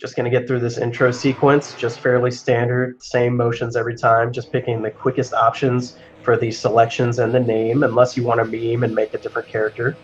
Just going to get through this intro sequence, just fairly standard, same motions every time, just picking the quickest options for the selections and the name, unless you want to meme and make a different character.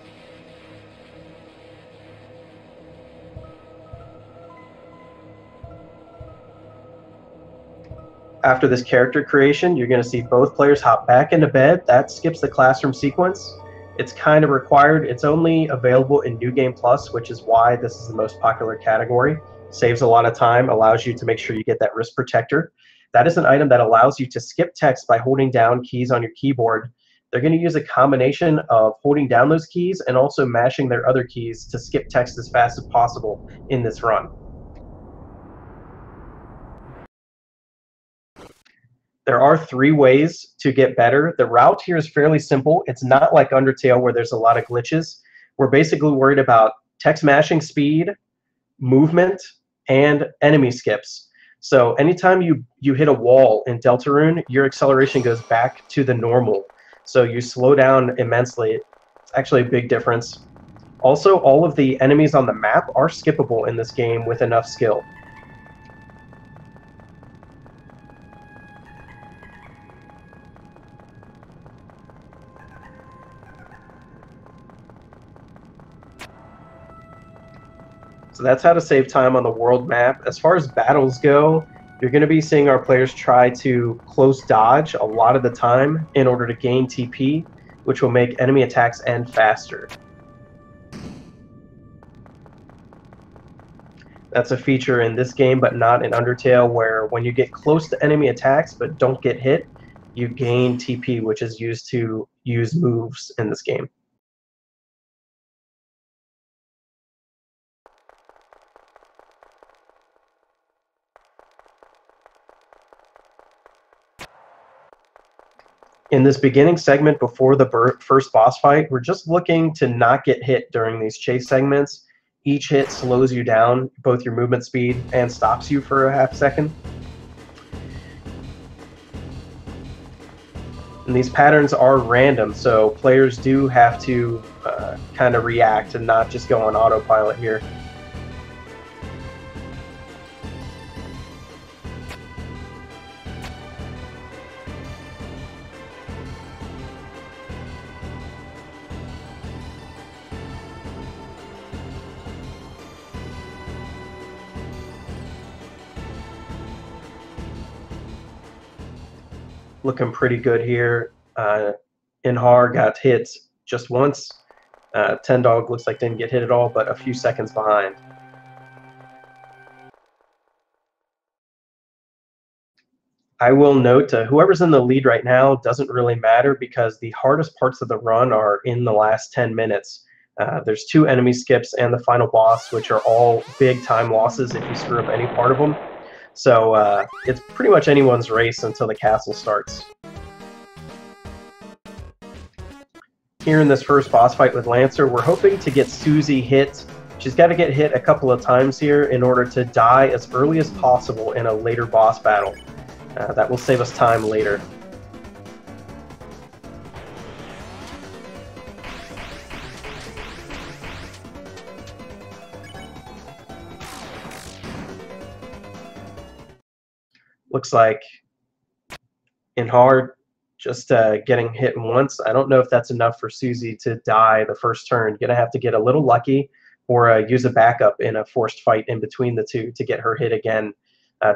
After this character creation, you're going to see both players hop back into bed. That skips the classroom sequence. It's kind of required. It's only available in New Game Plus, which is why this is the most popular category. Saves a lot of time, allows you to make sure you get that wrist protector. That is an item that allows you to skip text by holding down keys on your keyboard. They're going to use a combination of holding down those keys and also mashing their other keys to skip text as fast as possible in this run. There are 3 ways to get better. The route here is fairly simple. It's not like Undertale where there's a lot of glitches. We're basically worried about text mashing speed, movement, and enemy skips. So anytime you hit a wall in Deltarune, your acceleration goes back to the normal. So you slow down immensely. It's actually a big difference. Also, all of the enemies on the map are skippable in this game with enough skill. So that's how to save time on the world map. As far as battles go, you're going to be seeing our players try to close dodge a lot of the time in order to gain TP, which will make enemy attacks end faster. That's a feature in this game, but not in Undertale, where when you get close to enemy attacks but don't get hit, you gain TP, which is used to use moves in this game. In this beginning segment before the first boss fight, we're just looking to not get hit during these chase segments. Each hit slows you down, both your movement speed, and stops you for a half second. And these patterns are random, so players do have to kind of react and not just go on autopilot here. Looking pretty good here. Nhaar got hit just once. Tendog looks like didn't get hit at all, but a few seconds behind. I will note whoever's in the lead right now doesn't really matter because the hardest parts of the run are in the last 10 minutes. There's 2 enemy skips and the final boss, which are all big time losses if you screw up any part of them. So it's pretty much anyone's race until the castle starts. Here in this first boss fight with Lancer, we're hoping to get Susie hit. She's got to get hit a couple of times here in order to die as early as possible in a later boss battle. That will save us time later. Looks like Nhaar just getting hit once. I don't know if that's enough for Susie to die the first turn. Gonna have to get a little lucky or use a backup in a forced fight in between the 2 to get her hit again.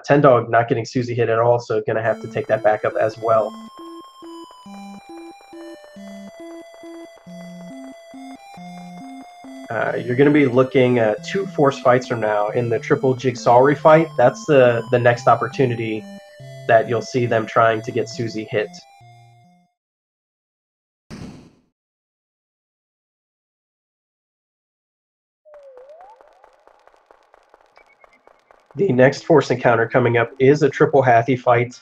Tendog not getting Susie hit at all, so gonna have to take that backup as well. You're going to be looking at 2 force fights from now in the triple Jigsaw fight. That's the next opportunity that you'll see them trying to get Susie hit. The next force encounter coming up is a triple Hathy fight.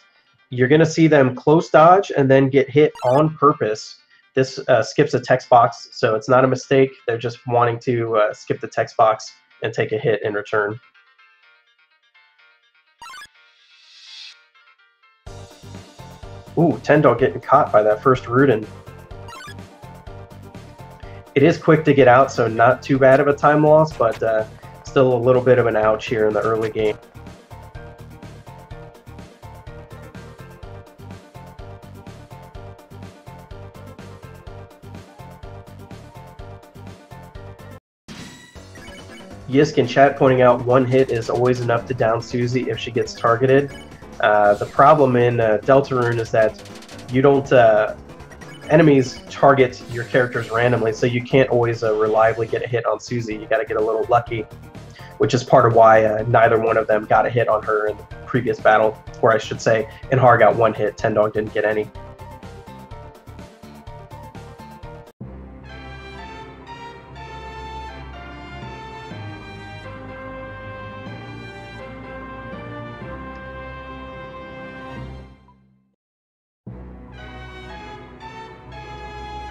You're going to see them close dodge and then get hit on purpose. This skips a text box, so it's not a mistake. They're just wanting to skip the text box and take a hit in return. Ooh, Tendog getting caught by that first Rudin. It is quick to get out, so not too bad of a time loss, but Still a little bit of an ouch here in the early game. Yisk in chat pointing out one hit is always enough to down Susie if she gets targeted. The problem in Deltarune is that you don't enemies target your characters randomly, so you can't always reliably get a hit on Susie. You got to get a little lucky, which is part of why neither one of them got a hit on her in the previous battle, or I should say, nhaar got one hit, tendog didn't get any.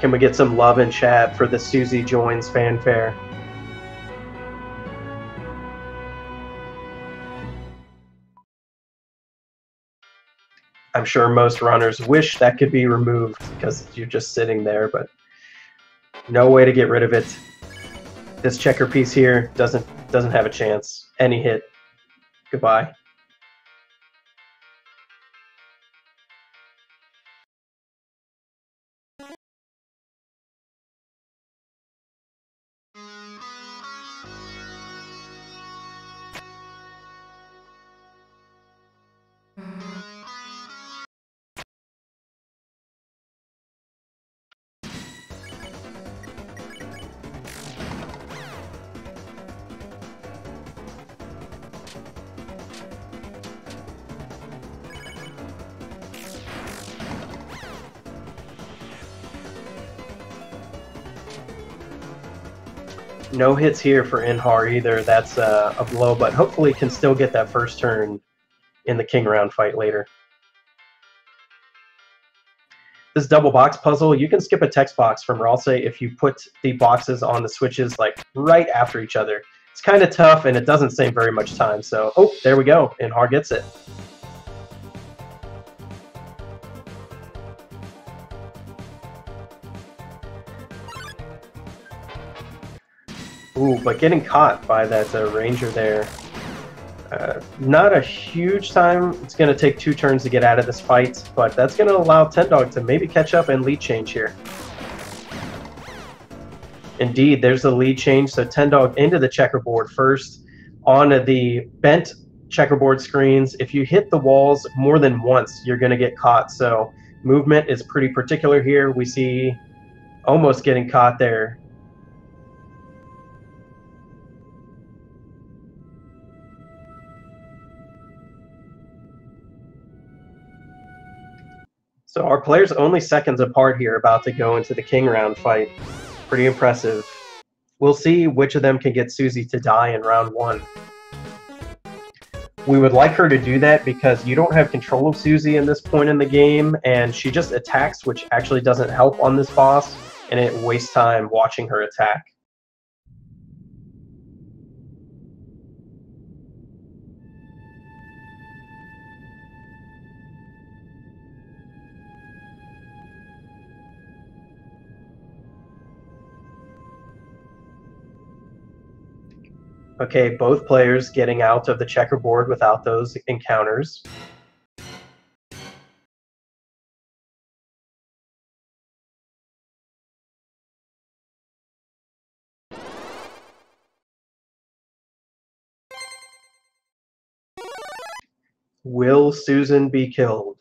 Can we get some love in chat for the Susie joins fanfare? I'm sure most runners wish that could be removed because you're just sitting there, but no way to get rid of it. This checker piece here doesn't have a chance. Any hit, goodbye. No hits here for nhaar either. That's a blow, but hopefully can still get that first turn in the king round fight later. This double box puzzle, you can skip a text box from Ralse if you put the boxes on the switches like right after each other. It's kind of tough and it doesn't save very much time. So, oh, there we go. nhaar gets it. Ooh, but getting caught by that ranger there. Not a huge time. It's going to take 2 turns to get out of this fight, but that's going to allow tendog to maybe catch up and lead change here. Indeed, there's the lead change. So tendog into the checkerboard first. On the bent checkerboard screens, if you hit the walls more than once, you're going to get caught. So movement is pretty particular here. We see almost getting caught there. So our players only seconds apart here, about to go into the king round fight. Pretty impressive. We'll see which of them can get Susie to die in round 1. We would like her to do that because you don't have control of Susie in this point in the game, and she just attacks, which actually doesn't help on this boss, and it wastes time watching her attack. Okay, both players getting out of the checkerboard without those encounters. Will Susan be killed?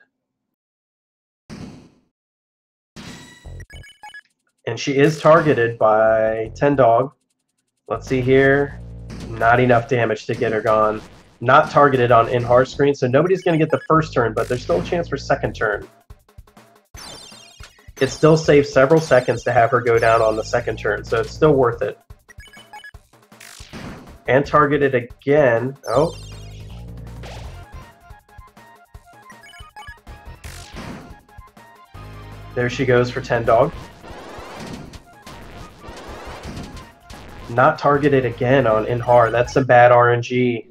And she is targeted by tendog. Let's see here. Not enough damage to get her gone. Not targeted on nhaar's screen, so nobody's going to get the first turn, but there's still a chance for second turn. It still saves several seconds to have her go down on the second turn, so it's still worth it. And targeted again. Oh. There she goes for tendog. Not targeted again on nhaar. That's some bad RNG.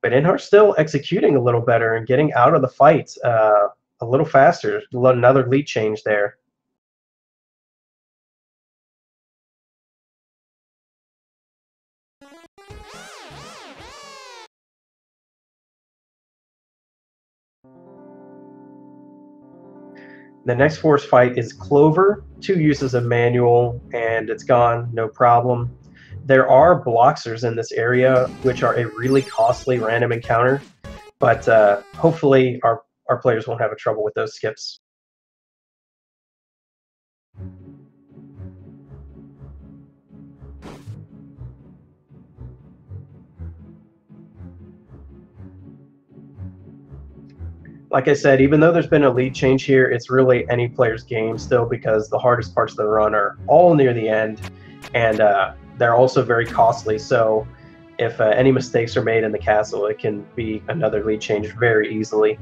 But nhaar's still executing a little better and getting out of the fight a little faster. Another lead change there. The next force fight is Clover. 2 uses of manual, and it's gone, no problem. There are Bloxers in this area, which are a really costly random encounter, but hopefully our players won't have a trouble with those skips. Like I said, even though there's been a lead change here, it's really any player's game still, because the hardest parts of the run are all near the end, and they're also very costly. So if any mistakes are made in the castle, it can be another lead change very easily.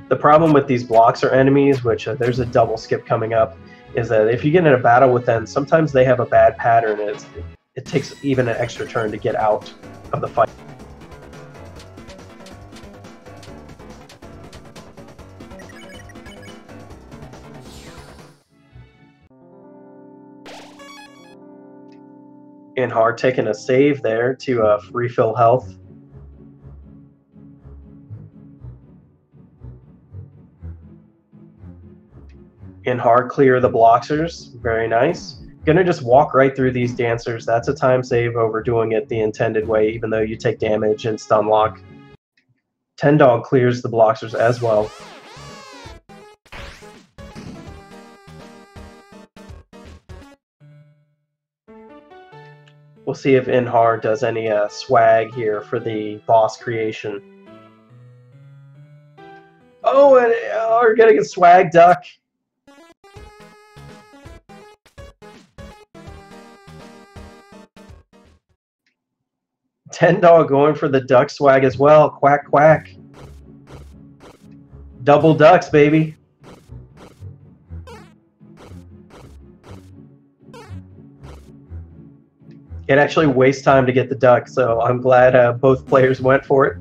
The problem with these Bloxer enemies, which there's a double skip coming up, is that if you get in a battle with them, sometimes they have a bad pattern, and it takes even an extra turn to get out of the fight. nhaar taking a save there to refill health. nhaar clear the Bloxers, very nice. Gonna just walk right through these dancers. That's a time save over doing it the intended way, even though you take damage and stun lock. Tendog clears the Bloxers as well. We'll see if nhaar does any swag here for the boss creation. Oh, and we're getting a swag duck. Tendog going for the duck swag as well. Quack, quack. Double ducks, baby. It actually wastes time to get the duck, so I'm glad both players went for it.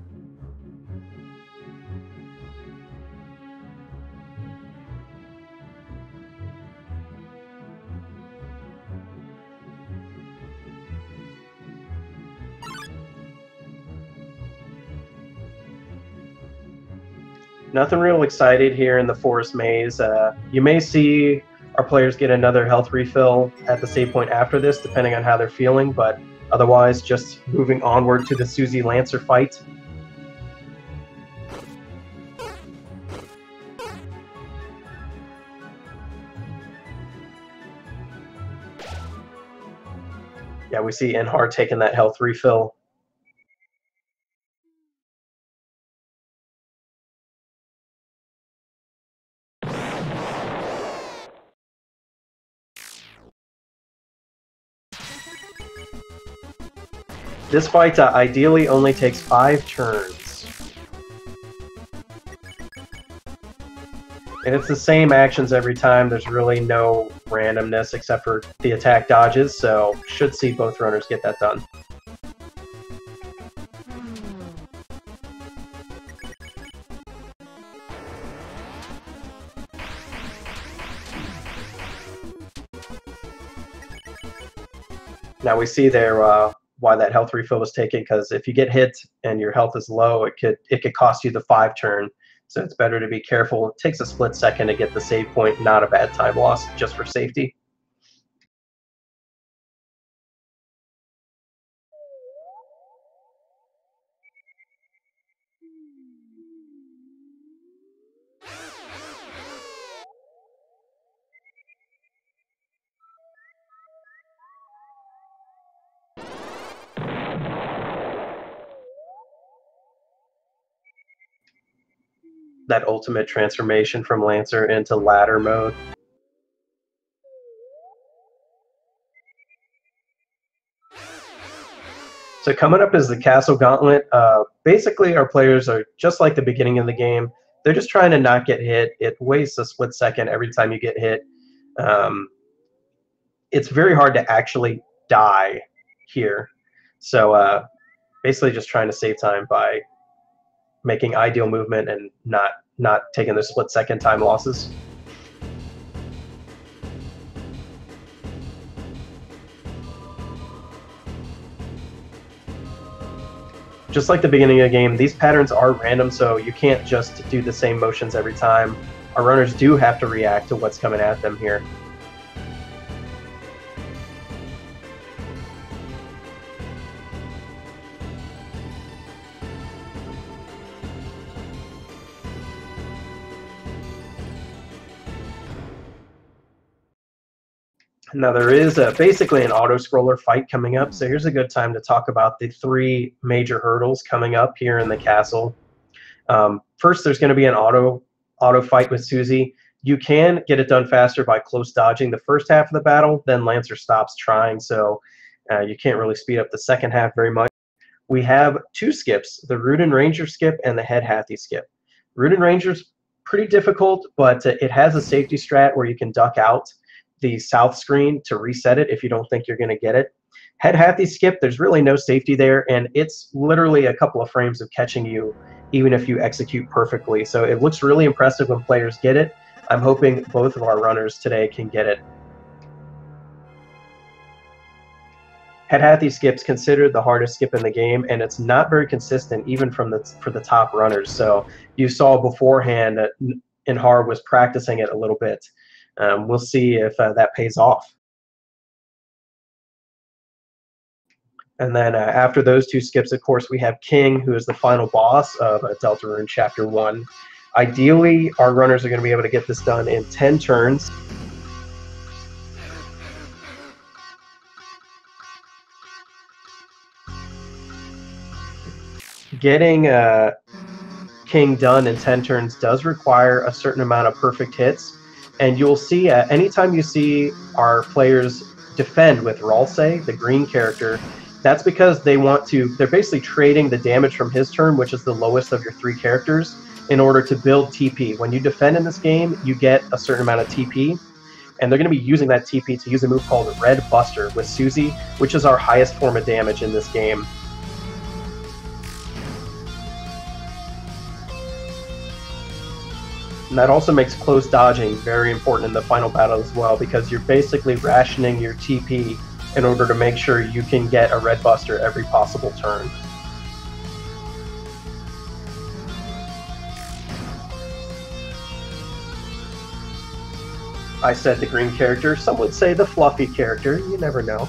Nothing real excited here in the forest maze. You may see our players get another health refill at the save point after this, depending on how they're feeling, but otherwise just moving onward to the Susie Lancer fight. Yeah, we see nhaar taking that health refill. This fight ideally only takes 5 turns. And it's the same actions every time. There's really no randomness except for the attack dodges, so should see both runners get that done. Now we see there why that health refill was taken, because if you get hit and your health is low, it could cost you the 5 turn. So it's better to be careful. It takes a split second to get the save point, not a bad time loss, just for safety. That ultimate transformation from Lancer into ladder mode. So coming up is the Castle Gauntlet. Basically, our players are just like the beginning of the game. They're just trying to not get hit. It wastes a split second every time you get hit. It's very hard to actually die here. So basically just trying to save time by making ideal movement and not taking the split second time losses. Just like the beginning of the game, these patterns are random, so you can't just do the same motions every time. Our runners do have to react to what's coming at them here. Now there is basically an auto-scroller fight coming up, so here's a good time to talk about the 3 major hurdles coming up here in the castle. First, there's going to be an auto fight with Susie. You can get it done faster by close dodging the first half of the battle, then Lancer stops trying, so you can't really speed up the second half very much. We have 2 skips, the Rudin Ranger skip and the Head Hathy skip. Rudin Ranger's pretty difficult, but it has a safety strat where you can duck out the south screen to reset it if you don't think you're going to get it. Head Hathy skip, there's really no safety there, and it's literally a couple of frames of catching you even if you execute perfectly. So it looks really impressive when players get it. I'm hoping both of our runners today can get it. Head Hathy skip's considered the hardest skip in the game, and it's not very consistent even for the top runners. So you saw beforehand that nhaar was practicing it a little bit. We'll see if that pays off. And then after those 2 skips, of course, we have King, who is the final boss of Deltarune Chapter 1. Ideally, our runners are going to be able to get this done in 10 turns. Getting King done in 10 turns does require a certain amount of perfect hits. And you'll see anytime you see our players defend with Ralsei, the green character, that's because they're basically trading the damage from his turn, which is the lowest of your 3 characters, in order to build TP. When you defend in this game, you get a certain amount of TP, and they're going to be using that TP to use a move called Red Buster with Susie, which is our highest form of damage in this game. And that also makes close dodging very important in the final battle as well, because you're basically rationing your TP in order to make sure you can get a Red Buster every possible turn. I said the green character, some would say the fluffy character, you never know.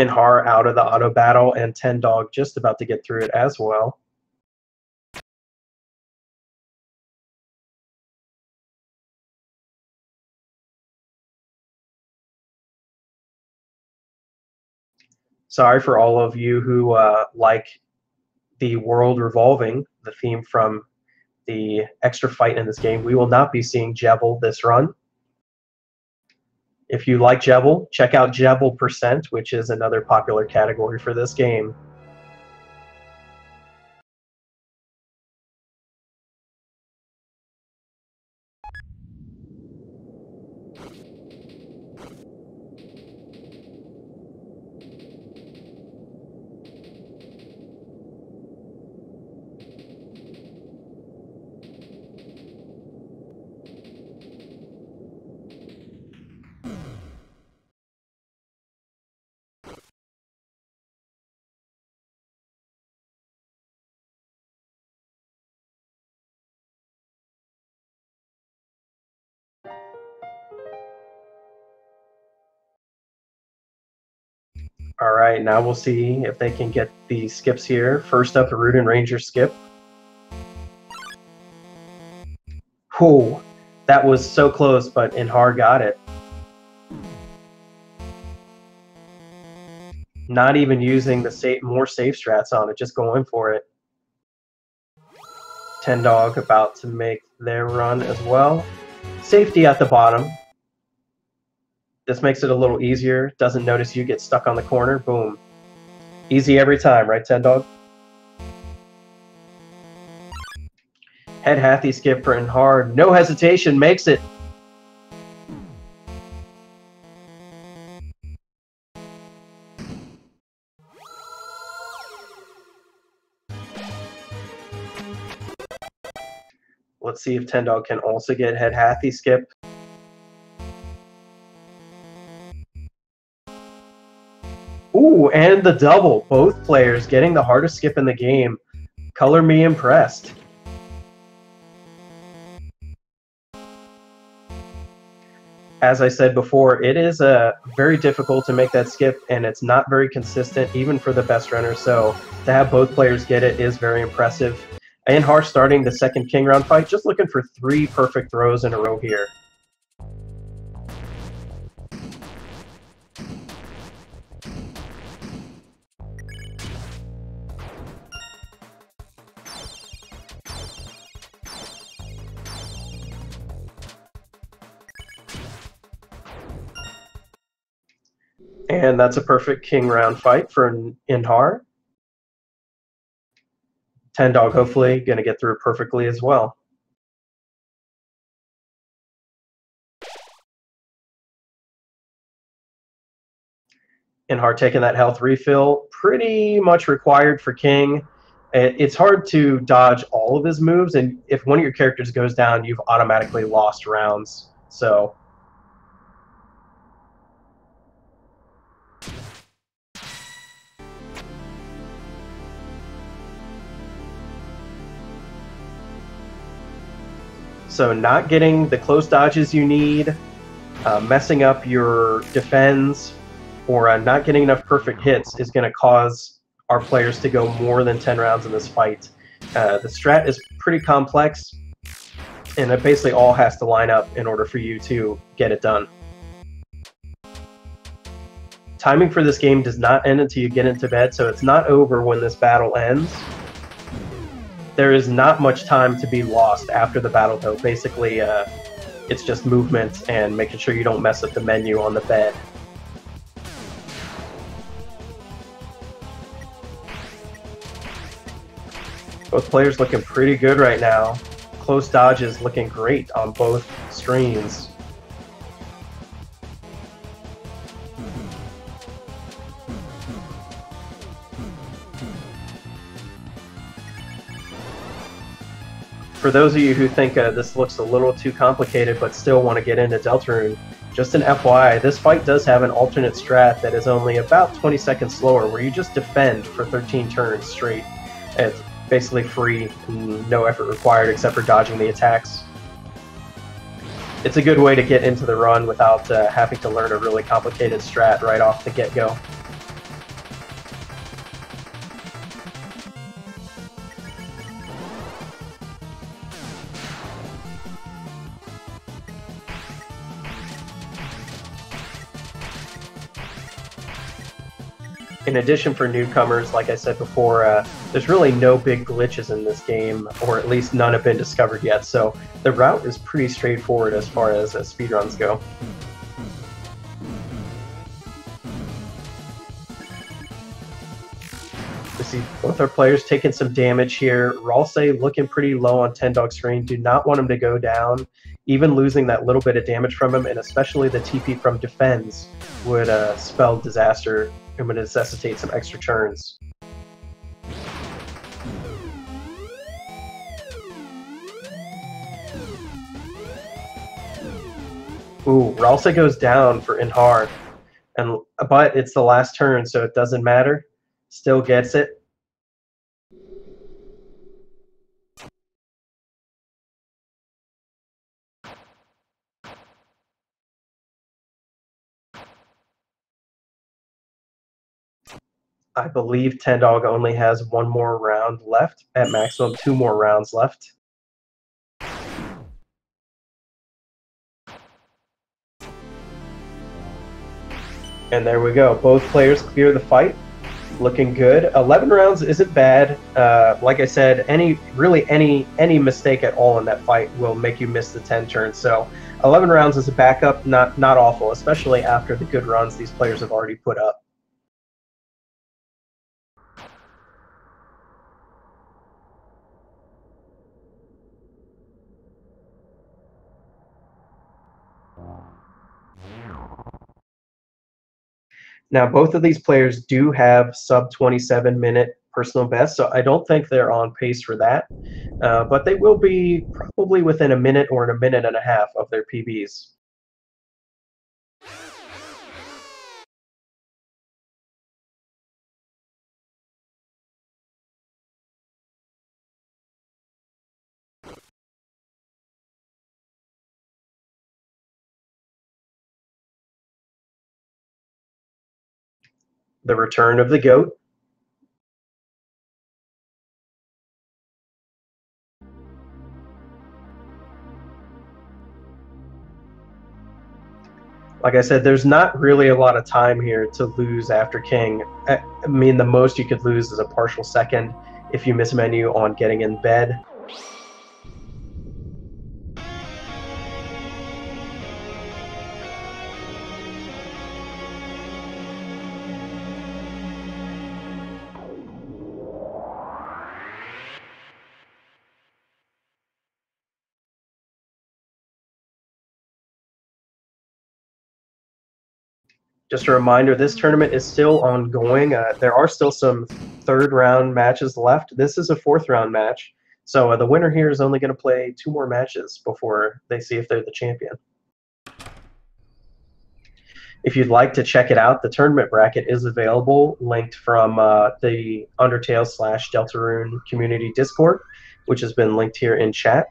nhaar out of the auto battle, and Tendog just about to get through it as well. Sorry for all of you who like the world revolving, the theme from the extra fight in this game. We will not be seeing Jebel this run. If you like Jebel, check out Jebel %, which is another popular category for this game. All right, now we'll see if they can get the skips here. First up, the Rudin Ranger skip. Whew, that was so close, but nhaar got it. Not even using the more safe strats on it, just going for it. Tendog about to make their run as well. Safety at the bottom. This makes it a little easier. Doesn't notice you get stuck on the corner. Boom. Easy every time, right, Tendog? Head Hathy skip for nhaar. No hesitation, makes it. see if tendog can also get head Hathy skip. Ooh, and the double. Both players getting the hardest skip in the game. Color me impressed. As I said before, it is very difficult to make that skip, and it's not very consistent, even for the best runner. So to have both players get it is very impressive. nhaar starting the second king round fight, just looking for 3 perfect throws in a row here. And that's a perfect king round fight for nhaar. Tendog hopefully going to get through perfectly as well. nhaar taking that health refill, pretty much required for king. It's hard to dodge all of his moves, and if one of your characters goes down, you've automatically lost rounds. So not getting the close dodges you need, messing up your defense, or not getting enough perfect hits is going to cause our players to go more than 10 rounds in this fight. The strat is pretty complex, and it basically all has to line up in order for you to get it done. Timing for this game does not end until you get into bed, so it's not over when this battle ends. There is not much time to be lost after the battle, though. Basically, it's just movement and making sure you don't mess up the menu on the bed. Both players looking pretty good right now. Close dodges looking great on both screens. For those of you who think this looks a little too complicated but still want to get into Deltarune, just an FYI, this fight does have an alternate strat that is only about 20 seconds slower, where you just defend for 13 turns straight. It's basically free, no effort required except for dodging the attacks. It's a good way to get into the run without having to learn a really complicated strat right off the get-go. In addition, for newcomers, like I said before, there's really no big glitches in this game, or at least none have been discovered yet, so the route is pretty straightforward as far as speedruns go. We see both our players taking some damage here. Ralsei looking pretty low on tendog screen. Do not want him to go down. Even losing that little bit of damage from him, and especially the TP from defense, would spell disaster. It would necessitate some extra turns. Ooh, Ralsei goes down for nhaar, but it's the last turn, so it doesn't matter. Still gets it. I believe tendog only has 1 more round left, at maximum 2 more rounds left. And there we go. Both players clear the fight. Looking good. 11 rounds isn't bad. Like I said, any mistake at all in that fight will make you miss the 10 turns. So 11 rounds as a backup, not awful, especially after the good runs these players have already put up. Now, both of these players do have sub 27-minute personal best, so I don't think they're on pace for that. But they will be probably within a minute or in a minute and a half of their PBs. The return of the GOAT. Like I said, there's not really a lot of time here to lose after King. I mean, the most you could lose is a partial second if you miss menu on getting in bed. Just a reminder, this tournament is still ongoing. There are still some third round matches left. This is a fourth round match. So the winner here is only going to play 2 more matches before they see if they're the champion. If you'd like to check it out, the tournament bracket is available, linked from the Undertale/Deltarune community Discord, which has been linked here in chat.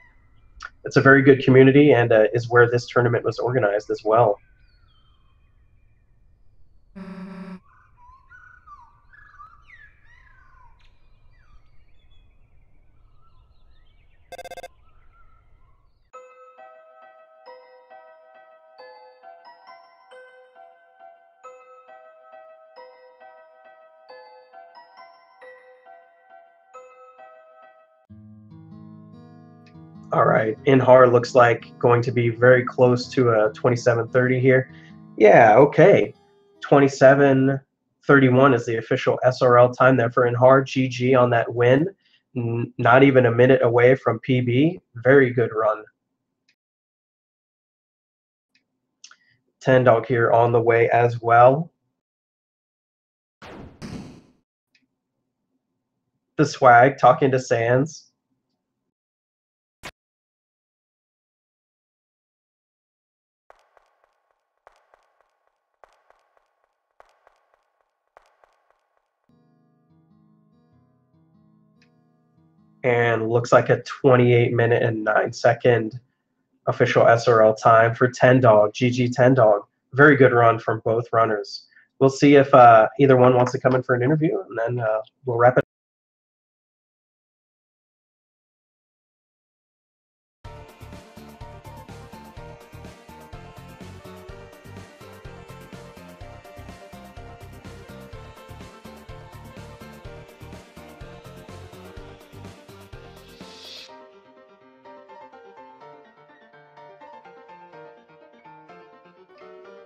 It's a very good community and is where this tournament was organized as well. All right, nhaar looks like going to be very close to a 27:30 here. Yeah, okay. 27:31 is the official SRL time there for nhaar. GG on that win. Not even a minute away from PB. Very good run. Tendog here on the way as well. The swag talking to Sans. And looks like a 28-minute and 9-second official SRL time for Tendog. GG Tendog. Very good run from both runners. We'll see if either one wants to come in for an interview, and then we'll wrap it.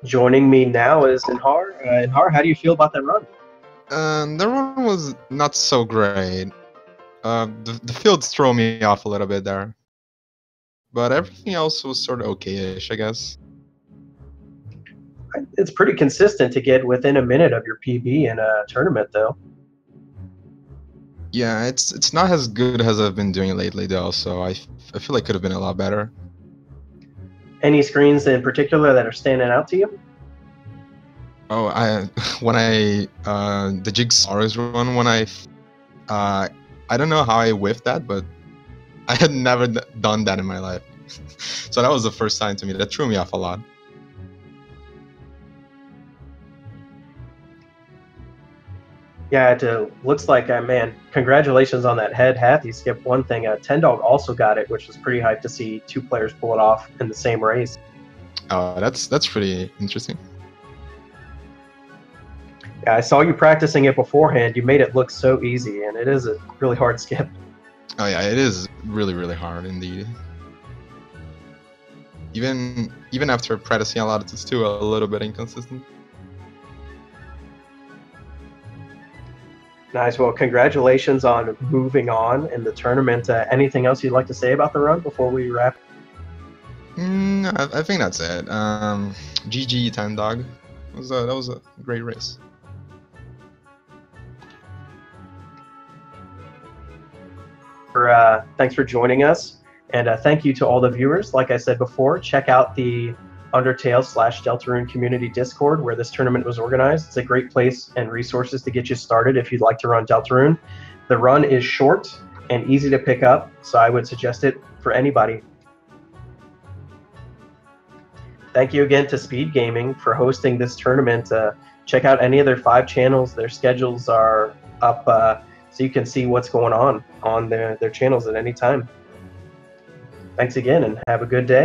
Joining me now is nhaar. nhaar, how do you feel about that run? The run was not so great. The fields throw me off a little bit there. But everything else was sort of okay-ish, I guess. It's pretty consistent to get within a minute of your PB in a tournament, though. Yeah, it's not as good as I've been doing lately, though, so I feel like it could have been a lot better. Any screens in particular that are standing out to you? Oh, the Jigsaw's run, when I don't know how I whiffed that, but I had never done that in my life. So that was the first time to me. That threw me off a lot. Yeah, it looks like, man, congratulations on that head half. You skipped one thing. Tendog also got it, which was pretty hyped to see 2 players pull it off in the same race. Oh, that's pretty interesting. Yeah, I saw you practicing it beforehand. You made it look so easy, and it is a really hard skip. Oh yeah, it is really, really hard indeed. Even after practicing a lot, it's still a little bit inconsistent. Nice. Well, congratulations on moving on in the tournament. Anything else you'd like to say about the run before we wrap? I think that's it. GG Tendog. That was a great race. Thanks for joining us, and thank you to all the viewers. Like I said before, check out the Undertale/Deltarune community Discord where this tournament was organized. It's a great place and resources to get you started if you'd like to run Deltarune. The run is short and easy to pick up, so I would suggest it for anybody. Thank you again to Speed Gaming for hosting this tournament. Check out any of their 5 channels. Their schedules are up, so you can see what's going on their channels at any time. Thanks again, and have a good day.